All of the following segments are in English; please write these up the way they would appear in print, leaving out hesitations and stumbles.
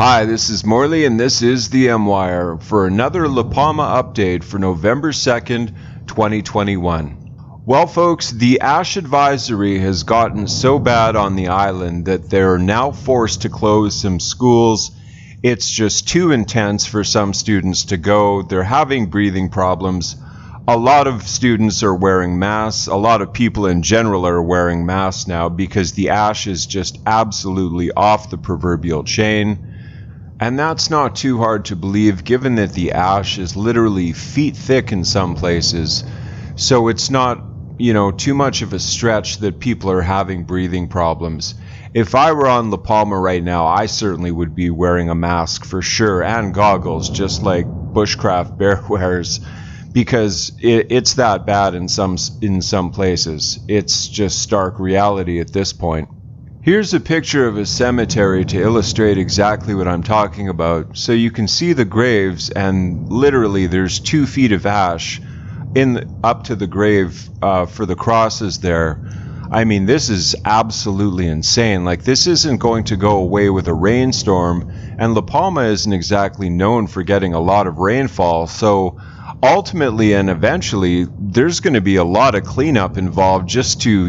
Hi, this is Morley and this is the M-Wire for another La Palma update for November 2nd, 2021. Well folks, the ash advisory has gotten so bad on the island that they're now forced to close some schools. It's just too intense for some students to go. They're having breathing problems. A lot of students are wearing masks. A lot of people in general are wearing masks now because the ash is just absolutely off the proverbial chain. And that's not too hard to believe given that the ash is literally feet thick in some places. So it's not, too much of a stretch that people are having breathing problems. If I were on La Palma right now, I certainly would be wearing a mask for sure and goggles, just like bushcraft bear wears, because it's that bad in some places. It's just stark reality at this point. Here's a picture of a cemetery to illustrate exactly what I'm talking about. So you can see the graves, and literally there's 2 feet of ash up to the grave for the crosses there. I mean, this is absolutely insane. Like, this isn't going to go away with a rainstorm, and La Palma isn't exactly known for getting a lot of rainfall. So ultimately and eventually, there's going to be a lot of cleanup involved just to,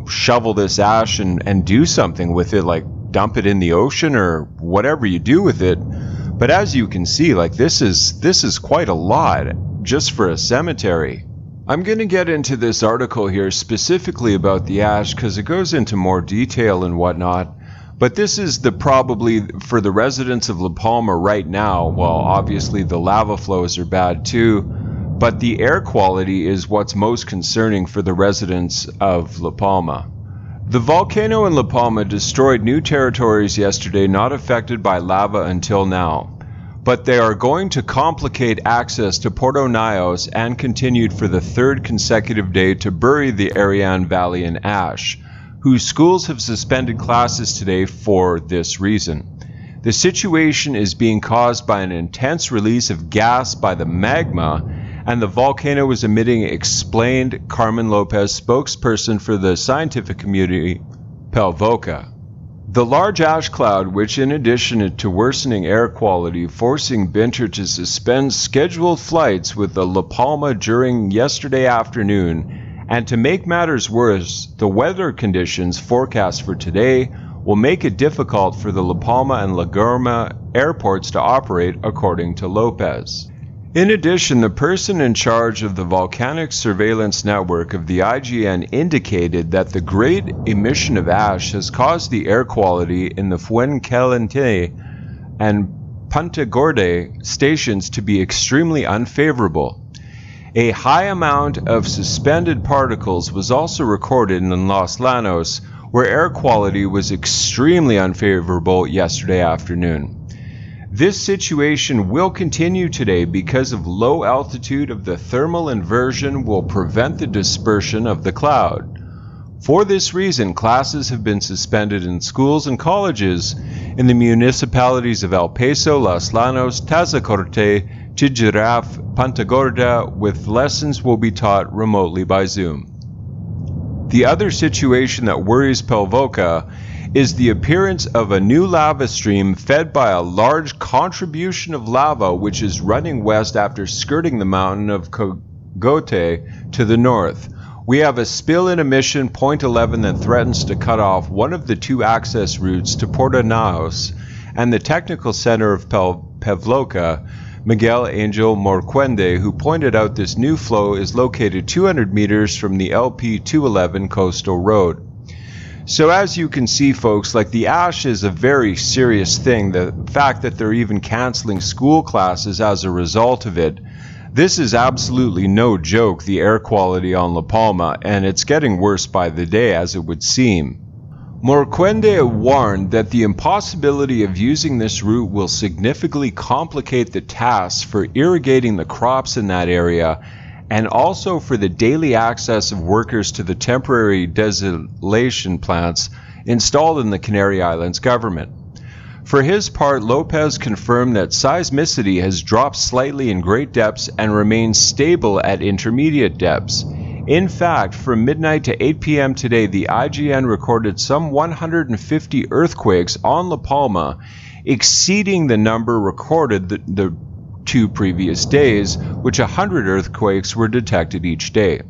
shovel this ash and do something with it, like dump it in the ocean or whatever you do with it. But as you can see, like this is quite a lot just for a cemetery. I'm going to get into this article here specifically about the ash because it goes into more detail and whatnot. But this is probably for the residents of La Palma right now. Well, obviously the lava flows are bad too, but the air quality is what's most concerning for the residents of La Palma. The volcano in La Palma destroyed new territories yesterday not affected by lava until now, but they are going to complicate access to Porto Nios and continued for the 3rd consecutive day to bury the Ariane Valley in ash, whose schools have suspended classes today for this reason. The situation is being caused by an intense release of gas by the magma, and the volcano is emitting, explained Carmen Lopez, spokesperson for the scientific community, PALMA. The large ash cloud, which in addition to worsening air quality, forcing Binter to suspend scheduled flights with the La Palma during yesterday afternoon, and to make matters worse, the weather conditions forecast for today will make it difficult for the La Palma and La Gomera airports to operate, according to Lopez. In addition, the person in charge of the volcanic surveillance network of the IGN indicated that the great emission of ash has caused the air quality in the Fuencaliente and Puentagorda stations to be extremely unfavorable. A high amount of suspended particles was also recorded in Los Llanos, where air quality was extremely unfavorable yesterday afternoon. This situation will continue today because of low altitude of the thermal inversion will prevent the dispersion of the cloud. For this reason, classes have been suspended in schools and colleges in the municipalities of El Paso, Los Llanos, Tazacorte, Tijiraf, Puentagorda, with lessons will be taught remotely by Zoom. The other situation that worries PALMA is the appearance of a new lava stream fed by a large contribution of lava which is running west after skirting the mountain of Cogote to the north. We have a spill in emission point 11 that threatens to cut off one of the 2 access routes to Porto Nios, and the technical center of PALMA, Miguel Angel Morquende, who pointed out this new flow is located 200 meters from the LP 211 coastal road. So as you can see, folks, like the ash is a very serious thing. The fact that they're even canceling school classes as a result of it, this is absolutely no joke, the air quality on La Palma, and it's getting worse by the day as it would seem. Morquende warned that the impossibility of using this route will significantly complicate the tasks for irrigating the crops in that area and also for the daily access of workers to the temporary desalination plants installed in the Canary Islands government. For his part, Lopez confirmed that seismicity has dropped slightly in great depths and remains stable at intermediate depths. In fact, from midnight to 8 p.m. today, the IGN recorded some 150 earthquakes on La Palma exceeding the number recorded the 2 previous days, which 100 earthquakes were detected each day.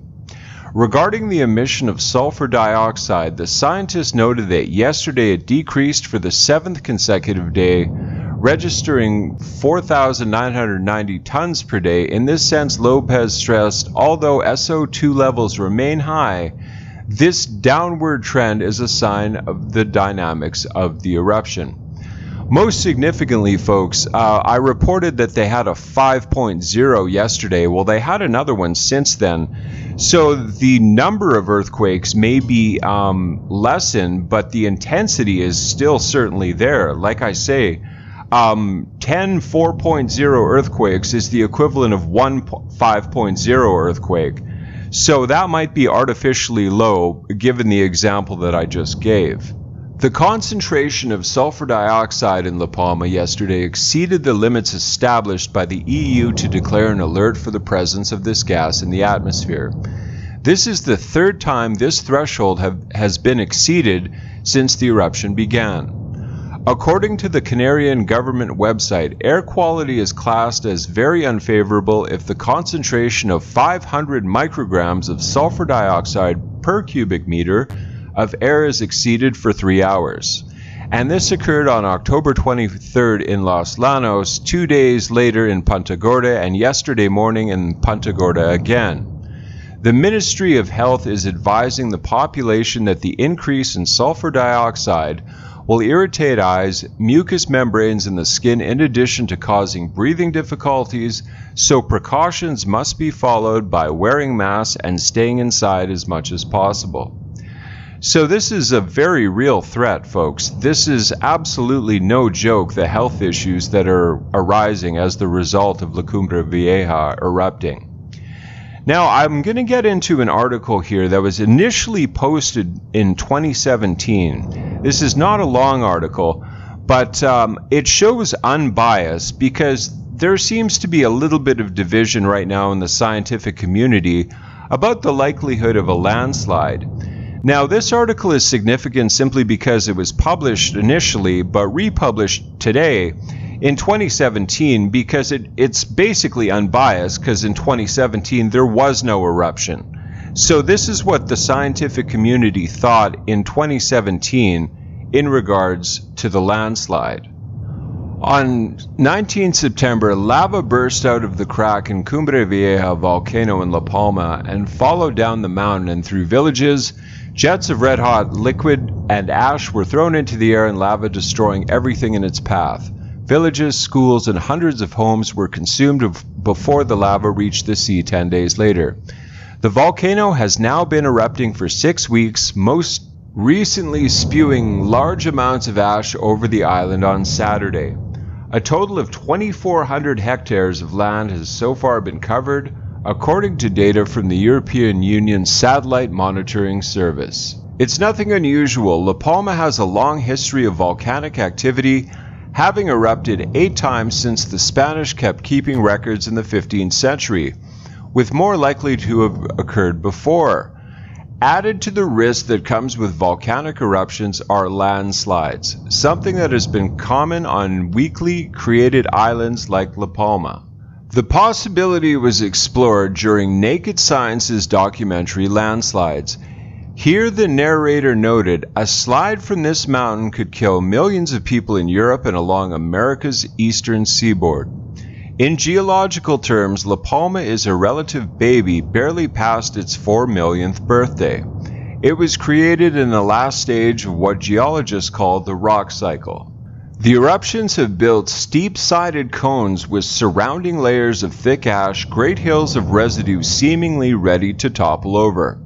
Regarding the emission of sulfur dioxide, the scientists noted that yesterday it decreased for the 7th consecutive day, registering 4,990 tons per day. In this sense, Lopez stressed, although SO2 levels remain high, this downward trend is a sign of the dynamics of the eruption. Most significantly, folks, I reported that they had a 5.0 yesterday. Well, they had another one since then. So the number of earthquakes may be lessened, but the intensity is still certainly there. Like I say, 10 4.0 earthquakes is the equivalent of one 5.0 earthquake. So that might be artificially low, given the example that I just gave. The concentration of sulfur dioxide in La Palma yesterday exceeded the limits established by the EU to declare an alert for the presence of this gas in the atmosphere. This is the 3rd time this threshold has been exceeded since the eruption began. According to the Canarian government website, air quality is classed as very unfavorable if the concentration of 500 micrograms of sulfur dioxide per cubic meter of air is exceeded for 3 hours. And this occurred on October 23rd in Los Llanos, 2 days later in Punta Gorda, and yesterday morning in Punta Gorda again. The Ministry of Health is advising the population that the increase in sulfur dioxide will irritate eyes, mucous membranes in the skin, in addition to causing breathing difficulties, so precautions must be followed by wearing masks and staying inside as much as possible. So this is a very real threat, folks. This is absolutely no joke, the health issues that are arising as the result of La Cumbre Vieja erupting. Now, I'm going to get into an article here that was initially posted in 2017. This is not a long article, but it shows unbiased because there seems to be a little bit of division right now in the scientific community about the likelihood of a landslide. Now, this article is significant simply because it was published initially but republished today in 2017 because it's basically unbiased, because in 2017 there was no eruption. So this is what the scientific community thought in 2017 in regards to the landslide. On 19 September, lava burst out of the crack in Cumbre Vieja volcano in La Palma and followed down the mountain and through villages. Jets of red-hot liquid and ash were thrown into the air and lava destroying everything in its path. Villages, schools, and hundreds of homes were consumed before the lava reached the sea 10 days later. The volcano has now been erupting for 6 weeks, most recently spewing large amounts of ash over the island on Saturday. A total of 2,400 hectares of land has so far been covered, according to data from the European Union's Satellite Monitoring Service. It's nothing unusual. La Palma has a long history of volcanic activity, having erupted 8 times since the Spanish kept keeping records in the 15th century, with more likely to have occurred before. Added to the risk that comes with volcanic eruptions are landslides, something that has been common on weakly created islands like La Palma. The possibility was explored during Naked Science's documentary Landslides. Here the narrator noted, a slide from this mountain could kill millions of people in Europe and along America's eastern seaboard. In geological terms, La Palma is a relative baby barely past its 4 millionth birthday. It was created in the last stage of what geologists call the rock cycle. The eruptions have built steep-sided cones with surrounding layers of thick ash, great hills of residue seemingly ready to topple over.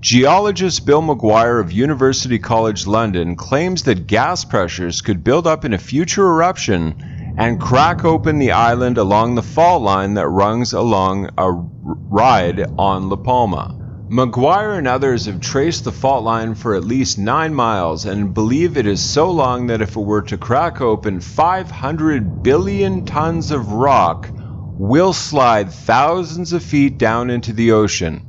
Geologist Bill McGuire of University College London claims that gas pressures could build up in a future eruption and crack open the island along the fault line that runs along a ride on La Palma. McGuire and others have traced the fault line for at least 9 miles and believe it is so long that if it were to crack open, 500 billion tons of rock will slide thousands of feet down into the ocean.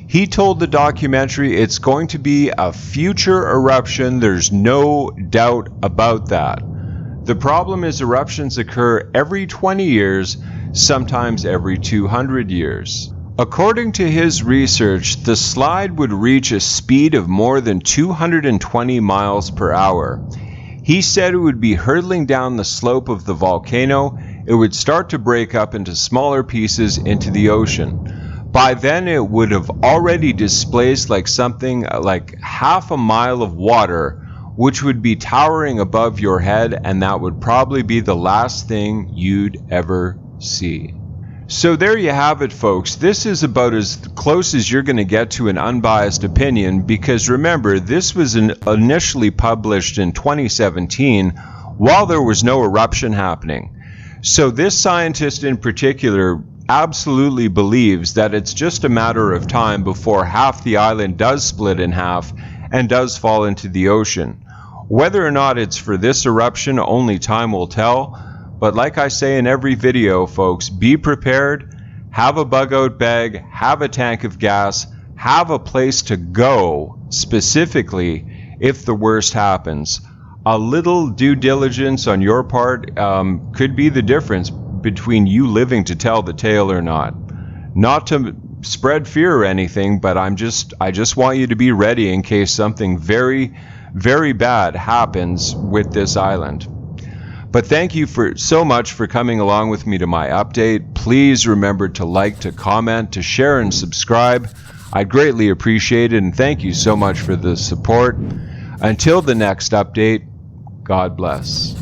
He told the documentary it's going to be a future eruption, there's no doubt about that. The problem is eruptions occur every 20 years, sometimes every 200 years. According to his research, the slide would reach a speed of more than 220 miles per hour. He said it would be hurtling down the slope of the volcano. It would start to break up into smaller pieces into the ocean. By then, it would have already displaced something like half a mile of water, which would be towering above your head, and that would probably be the last thing you'd ever see. So there you have it, folks. This is about as close as you're going to get to an unbiased opinion, because remember, this was initially published in 2017 while there was no eruption happening. So this scientist in particular absolutely believes that it's just a matter of time before half the island does split in half and does fall into the ocean. Whether or not it's for this eruption, only time will tell. But like I say in every video, folks, be prepared, have a bug out bag, have a tank of gas, have a place to go specifically if the worst happens. A little due diligence on your part could be the difference between you living to tell the tale or not. Not to spread fear or anything, but I just want you to be ready in case something very, very bad happens with this island. But thank you so much for coming along with me to my update. Please remember to like, to comment, to share, and subscribe. I'd greatly appreciate it, and thank you so much for the support. Until the next update, God bless.